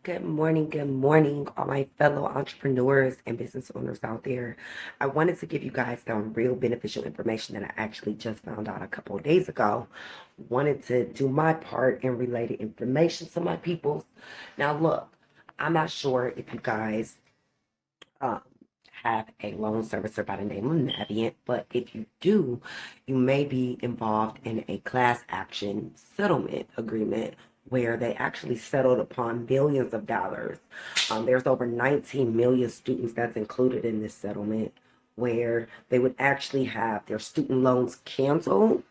Good morning, all my fellow entrepreneurs and business owners out there. I wanted to give you guys some real beneficial information that I actually just found out a couple of days ago. Wanted to do my part in related information to my peoples. Now, look, I'm not sure if you guys um, have a loan servicer by the name of Navient, but if you do, you may be involved in a class action settlement agreement where they actually settled upon billions of dollars. There's over 19 million students that's included in this settlement, where they would actually have their student loans canceled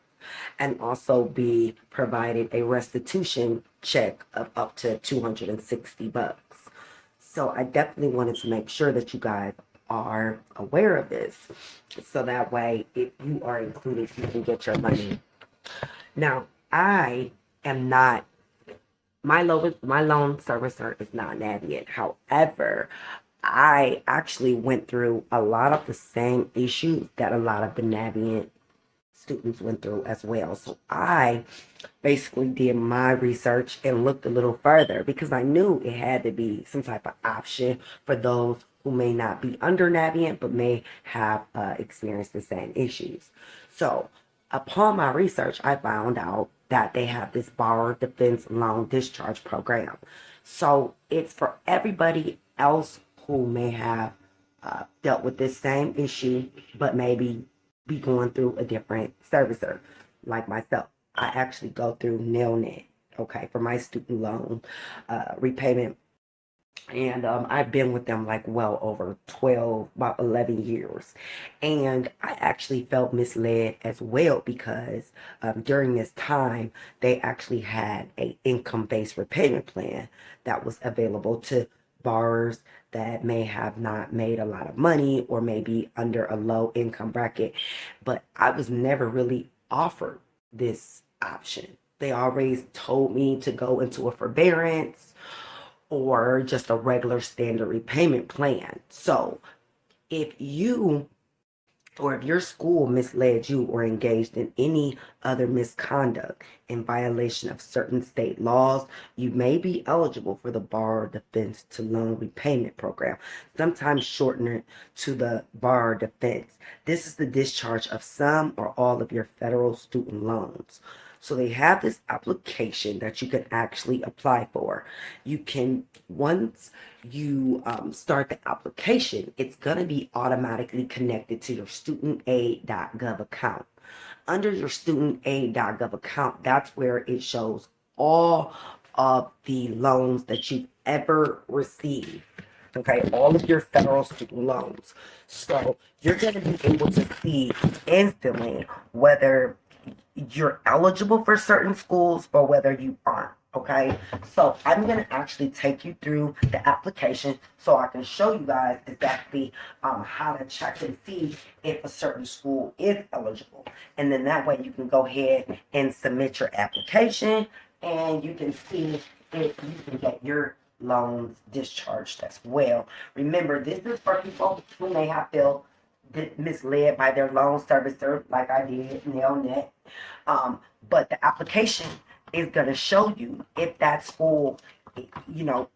and also be provided a restitution check of up to 260 bucks. So I definitely wanted to make sure that you guys are aware of this. So that way, if you are included, you can get your money. Now, I am not, my loan servicer is not Navient. However, I actually went through a lot of the same issues that a lot of the Navient students went through as well. So I basically did my research and looked a little further because I knew it had to be some type of option for those who may not be under Navient but may have experienced the same issues. So upon my research, I found out that they have this borrower defense loan discharge program. So it's for everybody else who may have dealt with this same issue, but maybe be going through a different servicer, like myself. I actually go through Nailnet, okay, for my student loan repayment. And I've been with them like well over 12, about 11 years. And I actually felt misled as well because during this time, they actually had a income-based repayment plan that was available to borrowers that may have not made a lot of money or maybe under a low income bracket. But I was never really offered this option. They always told me to go into a forbearance or just a regular standard repayment plan. So if you or if your school misled you or engaged in any other misconduct in violation of certain state laws, you may be eligible for the Borrower Defense to Loan Repayment Program, sometimes shortened to the Borrower Defense. This is the discharge of some or all of your federal student loans. So they have this application that you can actually apply for. You can, once you start the application, it's going to be automatically connected to your studentaid.gov account. Under your studentaid.gov account, that's where it shows all of the loans that you've ever received. Okay, all of your federal student loans. So you're going to be able to see instantly whether you're eligible for certain schools or whether you aren't. Okay, so I'm going to actually take you through the application so I can show you guys exactly how to check and see if a certain school is eligible. And then that way you can go ahead and submit your application and you can see if you can get your loans discharged as well. Remember, this is for people who may have felt misled by their loan servicer, like I did, Nailnet. But the application is going to show you if that school,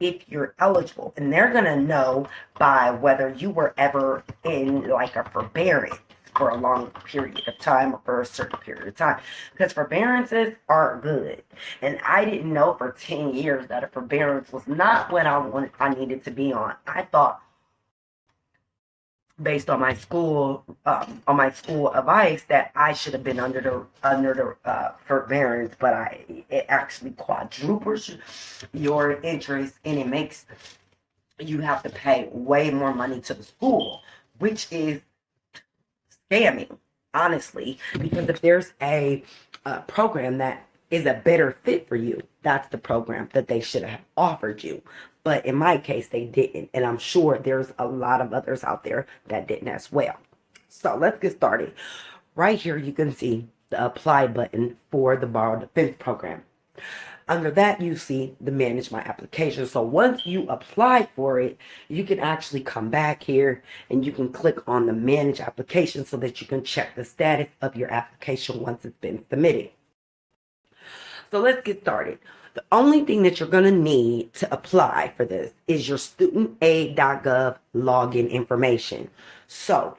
if you're eligible. And they're going to know by whether you were ever in like a forbearance for a long period of time or for a certain period of time. Because forbearances aren't good. And I didn't know for 10 years that a forbearance was not what I needed to be on. I thought based on my school advice that I should have been under the forbearance, but it actually quadruples your interest and it makes you have to pay way more money to the school, which is scamming, honestly, because if there's a program that is a better fit for you, that's the program that they should have offered you. But in my case, they didn't. And I'm sure there's a lot of others out there that didn't as well. So let's get started. Right here, you can see the apply button for the Borrower Defense Program. Under that, you see the manage my application. So once you apply for it, you can actually come back here and you can click on the manage application so that you can check the status of your application once it's been submitted. So let's get started. The only thing that you're going to need to apply for this is your studentaid.gov login information. So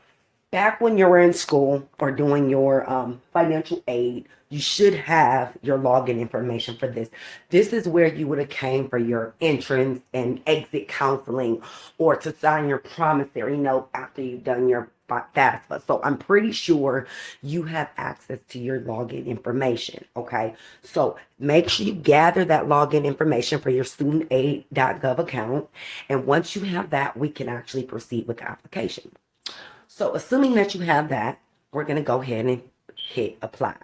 back when you were in school or doing your financial aid, you should have your login information for this. This is where you would have came for your entrance and exit counseling or to sign your promissory note after you've done your FAFSA. So I'm pretty sure you have access to your login information, okay? So make sure you gather that login information for your studentaid.gov account. And once you have that, we can actually proceed with the application. So assuming that you have that, we're going to go ahead and hit apply.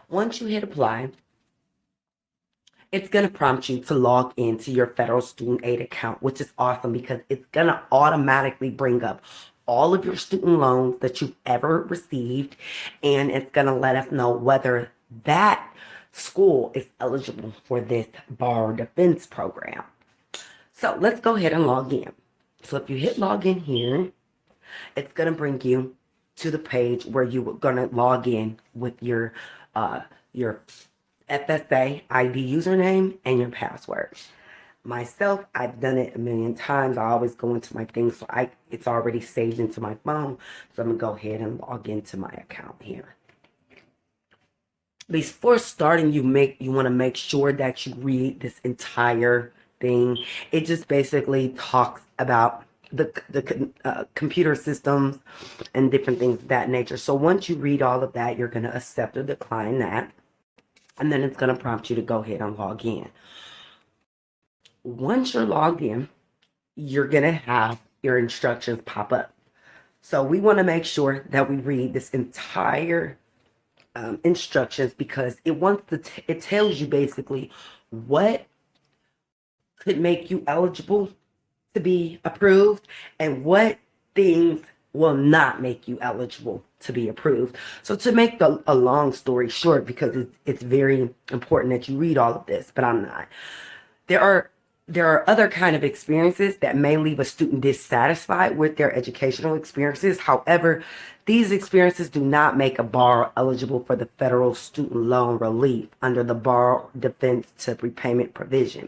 Once you hit apply, it's going to prompt you to log into your federal student aid account, which is awesome because it's going to automatically bring up all of your student loans that you've ever received, and it's going to let us know whether that school is eligible for this borrower defense program. So let's go ahead and log in. So if you hit log in here, it's going to bring you to the page where you're going to log in with your FSA ID username and your password. Myself, I've done it a million times. I always go into my things, so it's already saved into my phone. So I'm going to go ahead and log into my account here. Before starting, you want to make sure that you read this entire thing. It just basically talks about the computer systems and different things of that nature. So once you read all of that, you're going to accept or decline that. And then it's going to prompt you to go ahead and log in. Once you're logged in, you're going to have your instructions pop up. So we want to make sure that we read this entire instructions because it tells you basically what could make you eligible to be approved and what things will not make you eligible to be approved. So to make a long story short, because it's very important that you read all of this, but I'm not. There are other kind of experiences that may leave a student dissatisfied with their educational experiences. However, these experiences do not make a borrower eligible for the federal student loan relief under the borrower defense to repayment provision.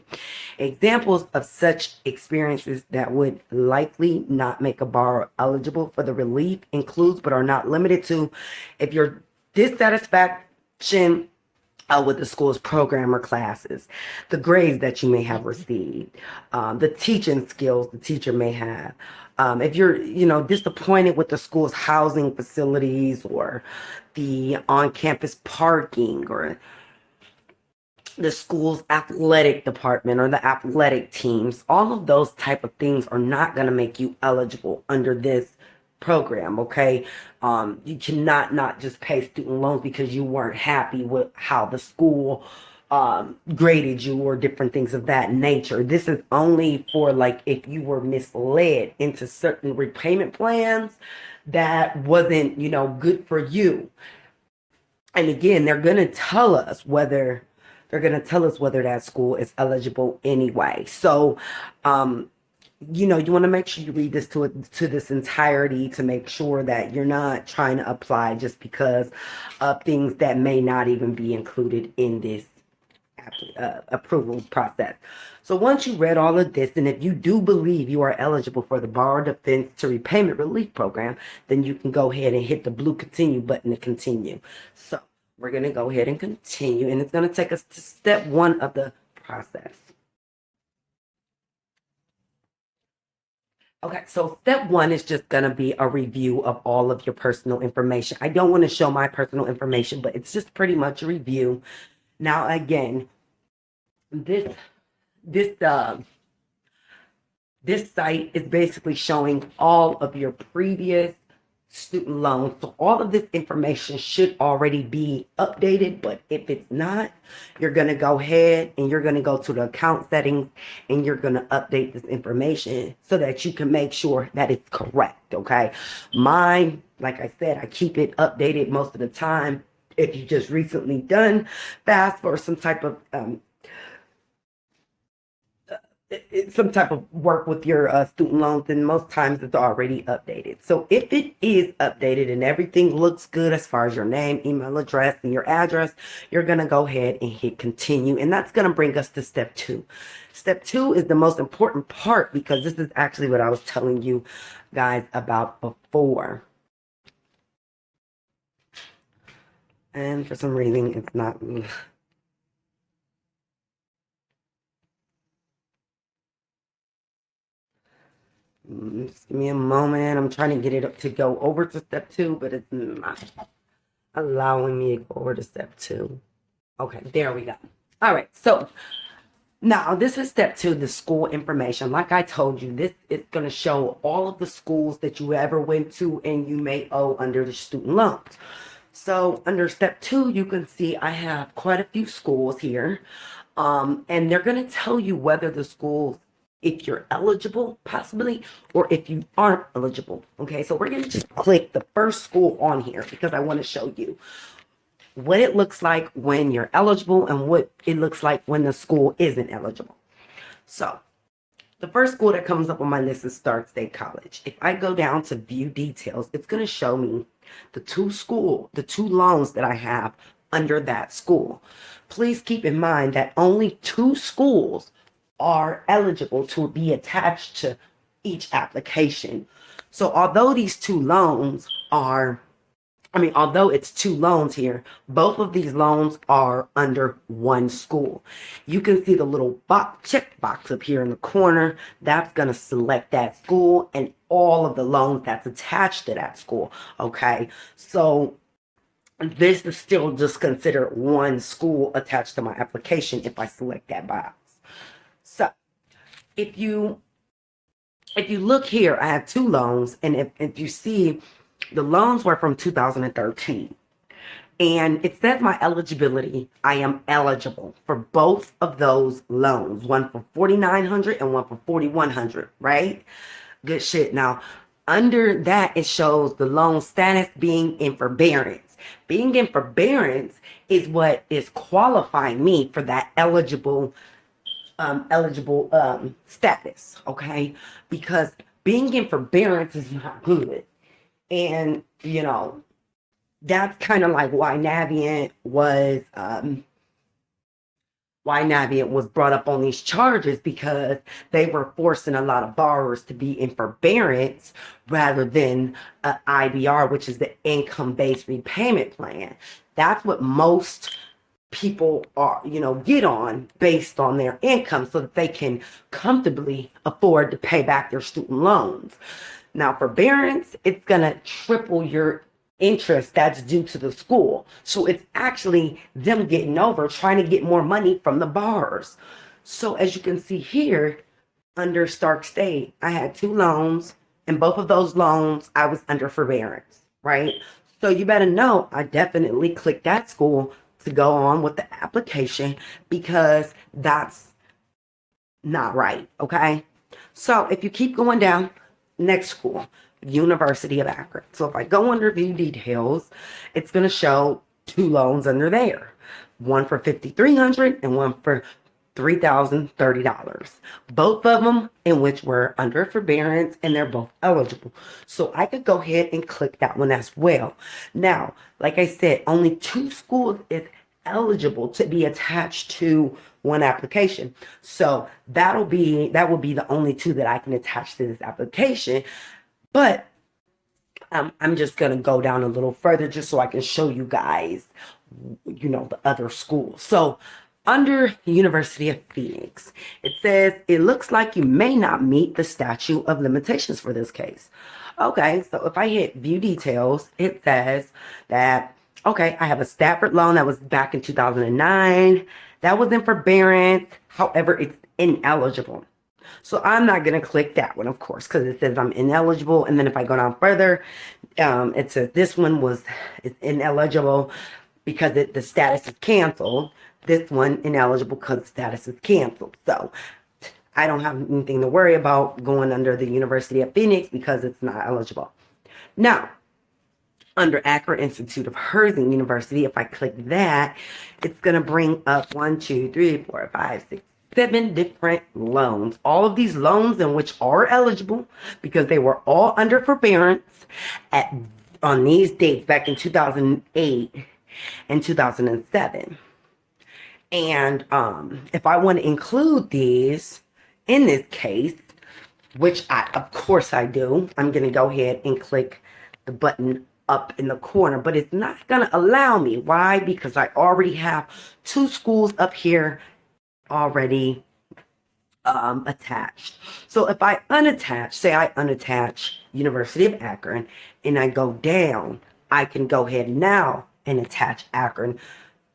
Examples of such experiences that would likely not make a borrower eligible for the relief includes, but are not limited to, if your dissatisfaction with the school's program or classes, the grades that you may have received, the teaching skills the teacher may have. If you're, disappointed with the school's housing facilities or the on-campus parking or the school's athletic department or the athletic teams, all of those type of things are not going to make you eligible under this program, okay? You cannot not just pay student loans because you weren't happy with how the school graded you or different things of that nature. This is only for like if you were misled into certain repayment plans that wasn't, good for you. And again, they're going to tell us whether that school is eligible anyway. So, you want to make sure you read this to this entirety to make sure that you're not trying to apply just because of things that may not even be included in this approval process. So once you read all of this, and if you do believe you are eligible for the borrower defense to repayment relief program, then you can go ahead and hit the blue continue button to continue. So we're going to go ahead and continue, and it's going to take us to step 1 of the process. Okay, so step 1 is just going to be a review of all of your personal information. I don't want to show my personal information, but it's just pretty much a review. Now, again, this site is basically showing all of your previous student loans. So all of this information should already be updated, but if it's not, you're going to go ahead and you're going to go to the account settings and you're going to update this information so that you can make sure that it's correct, okay? Mine, like I said, I keep it updated most of the time. If you just recently done FAFSA or some type of some type of work with your student loans, then most times it's already updated. So if it is updated and everything looks good as far as your name, email address, and your address, you're going to go ahead and hit continue. And that's going to bring us to step 2. Step 2 is the most important part because this is actually what I was telling you guys about before. And for some reason, it's not. Just give me a moment. I'm trying to get it up to go over to step 2, but it's not allowing me to go over to step 2. Okay, there we go. All right, so now this is step 2, the school information. Like I told you, this is going to show all of the schools that you ever went to and you may owe under the student loans. So under step 2, you can see I have quite a few schools here. And they're going to tell you whether the schools, if you're eligible possibly, or if you aren't eligible. Okay, so we're going to just click the first school on here because I want to show you what it looks like when you're eligible and what it looks like when the school isn't eligible. So the first school that comes up on my list is Stark State College. If I go down to view details, it's going to show me the two loans that I have under that school. Please keep in mind that only 2 schools are eligible to be attached to each application. So although these 2 loans are, although it's 2 loans here, both of these loans are under one school. You can see the little check box up here in the corner. That's going to select that school and all of the loans that's attached to that school. Okay, so this is still just considered one school attached to my application if I select that box. So if you look here, I have 2 loans, and if you see, the loans were from 2013. And it says my eligibility. I am eligible for both of those loans, one for $4,900 and one for $4,100, right? Good shit. Now, under that, it shows the loan status being in forbearance. Being in forbearance is what is qualifying me for that eligible status, okay? Because being in forbearance is not good. And, that's kind of like why Navient was brought up on these charges, because they were forcing a lot of borrowers to be in forbearance rather than IBR, which is the income-based repayment plan. That's what most people are, get on based on their income so that they can comfortably afford to pay back their student loans. Now, forbearance, it's going to triple your interest that's due to the school. So it's actually them getting over trying to get more money from the borrowers. So as you can see here, under Stark State, I had 2 loans, and both of those loans, I was under forbearance, right? So you better know I definitely clicked that school to go on with the application because that's not right, okay? So if you keep going down, next school, University of Akron. So if I go under view details, it's going to show 2 loans under there. One for $5,300 and one for $3,030. Both of them in which were under forbearance, and they're both eligible. So I could go ahead and click that one as well. Now, like I said, only 2 schools is eligible to be attached to one application. So that will be the only 2 that I can attach to this application. But I'm just going to go down a little further just so I can show you guys, the other schools. So under University of Phoenix, it says, it looks like you may not meet the statute of limitations for this case. Okay, so if I hit view details, it says that, okay, I have a Stafford loan that was back in 2009. That was in forbearance. However, it's ineligible. So I'm not going to click that one, of course, because it says I'm ineligible. And then if I go down further, it says this one is ineligible because the status is canceled. This one ineligible because the status is canceled. So I don't have anything to worry about going under the University of Phoenix because it's not eligible. Now, under Akron Institute of Herzing University, if I click that, it's going to bring up 1, 2, 3, 4, 5, 6, 7 different loans. All of these loans in which are eligible because they were all under forbearance on these dates back in 2008 and 2007. And if I want to include these in this case, which of course I do, I'm going to go ahead and click the button up in the corner, but it's not going to allow me. Why? Because I already have 2 schools up here already attached. So if I unattach, say I unattach University of Akron and I go down, I can go ahead now and attach Akron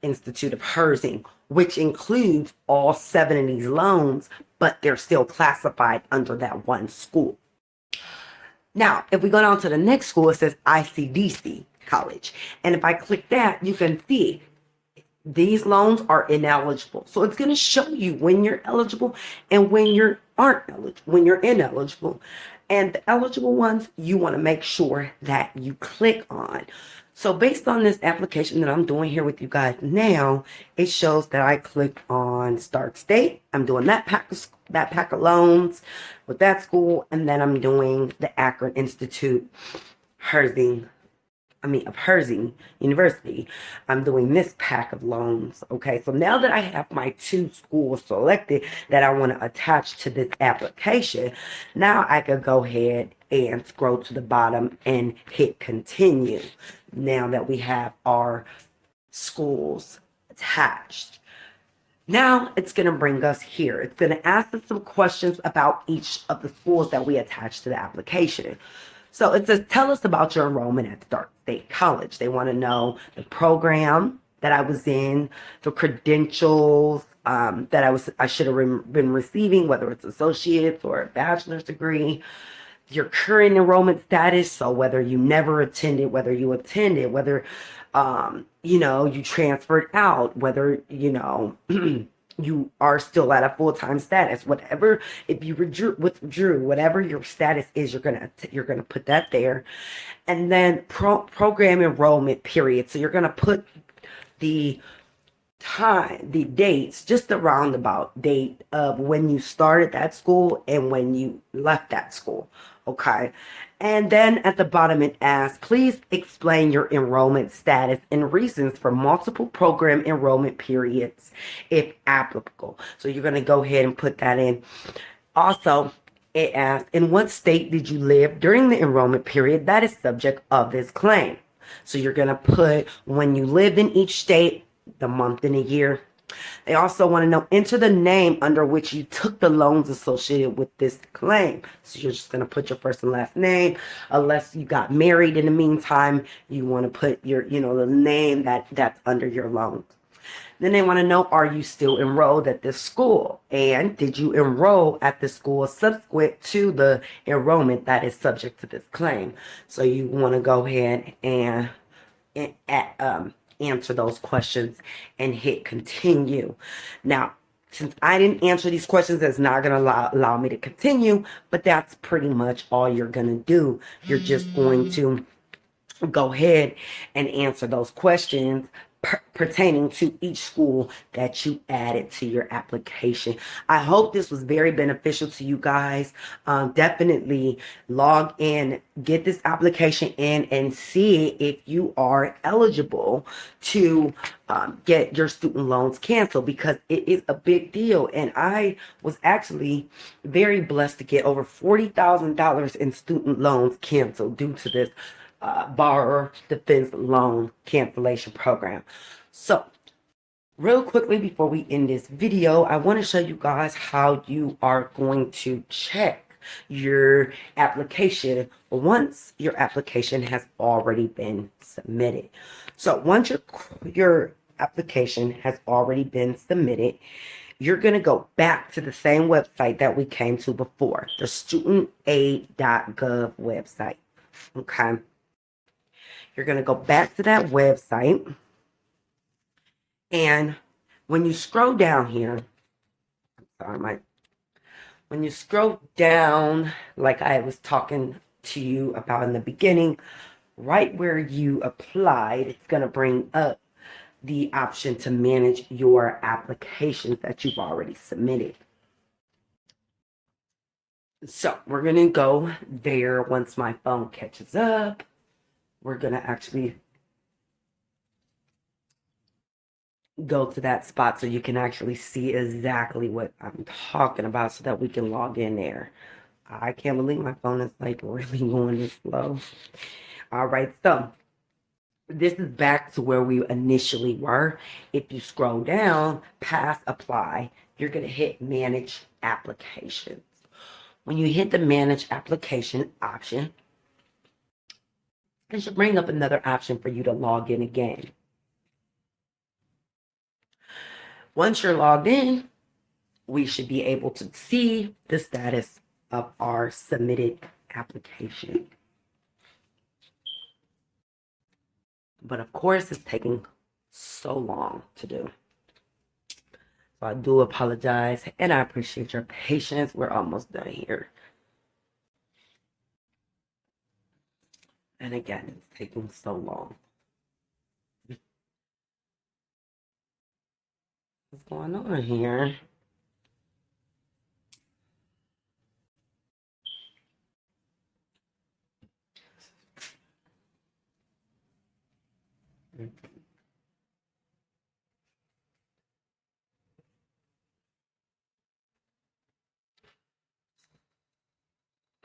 Institute of Herzing, which includes all 7 of these loans, but they're still classified under that one school. Now, if we go down to the next school, it says ICDC College. And if I click that, you can see these loans are ineligible. So it's going to show you when you're eligible and when you aren't eligible, when you're ineligible. And the eligible ones, you want to make sure that you click on. So based on this application that I'm doing here with you guys now, it shows that I clicked on Start State. I'm doing that pack of loans with that school, and then I'm doing the Akron Institute Herzing University. I'm doing this pack of loans. Okay, so now that I have my 2 schools selected that I want to attach to this application, now I could go ahead and scroll to the bottom and hit continue. Now that we have our schools attached. Now it's going to bring us here. It's going to ask us some questions about each of the schools that we attach to the application. So it says, tell us about your enrollment at Start State College. They want to know the program that I was in, the credentials that I should have been receiving, whether it's associate's or a bachelor's degree, your current enrollment status, so whether you never attended, whether you attended, whether you transferred out, whether you are still at a full-time status, whatever. If you withdrew, whatever your status is, you're gonna put that there. And then program enrollment period, so you're gonna put the dates, just the roundabout date of when you started that school and when you left that school. Okay. And then at the bottom it asks, please explain your enrollment status and reasons for multiple program enrollment periods, if applicable. So you're going to go ahead and put that in. Also, it asks, in what state did you live during the enrollment period that is subject of this claim? So you're going to put when you lived in each state, the month and a year. They also want to know, enter the name under which you took the loans associated with this claim. So you're just going to put your first and last name. Unless you got married in the meantime, you want to put your, the name that's under your loans. Then they want to know, are you still enrolled at this school? And did you enroll at the school subsequent to the enrollment that is subject to this claim? So you want to go ahead and answer those questions and hit continue. Now, since I didn't answer these questions, that's not going to allow me to continue, but that's pretty much all you're going to do. You're just going to go ahead and answer those questions pertaining to each school that you added to your application. I hope this was very beneficial to you guys. Definitely log in, get this application in, and see if you are eligible to get your student loans canceled, because it is a big deal. And I was actually very blessed to get over $40,000 in student loans canceled due to this borrower defense loan cancellation program. So real quickly before we end this video, I want to show you guys how you are going to check your application once your application has already been submitted. So once your application has already been submitted, you're going to go back to the same website that we came to before, the studentaid.gov website. Okay. You're going to go back to that website, and when you scroll down here, when you scroll down, like I was talking to you about in the beginning, right where you applied, it's going to bring up the option to manage your applications that you've already submitted. So we're going to go there once my phone catches up. We're going to actually go to that spot so you can actually see exactly what I'm talking about so that we can log in there. I can't believe my phone is like really going this slow. All right, so this is back to where we initially were. If you scroll down past apply, you're going to hit manage applications. When you hit the manage application option, it should bring up another option for you to log in again. Once you're logged in, we should be able to see the status of our submitted application. But of course, it's taking so long to do. So I do apologize, and I appreciate your patience. We're almost done here. And again, it's taking so long. What's going on here?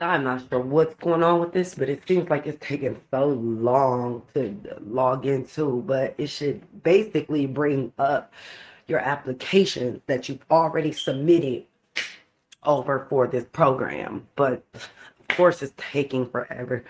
I'm not sure what's going on with this, but it seems like it's taking so long to log into. But it should basically bring up your application that you've already submitted over for this program. But of course, it's taking forever.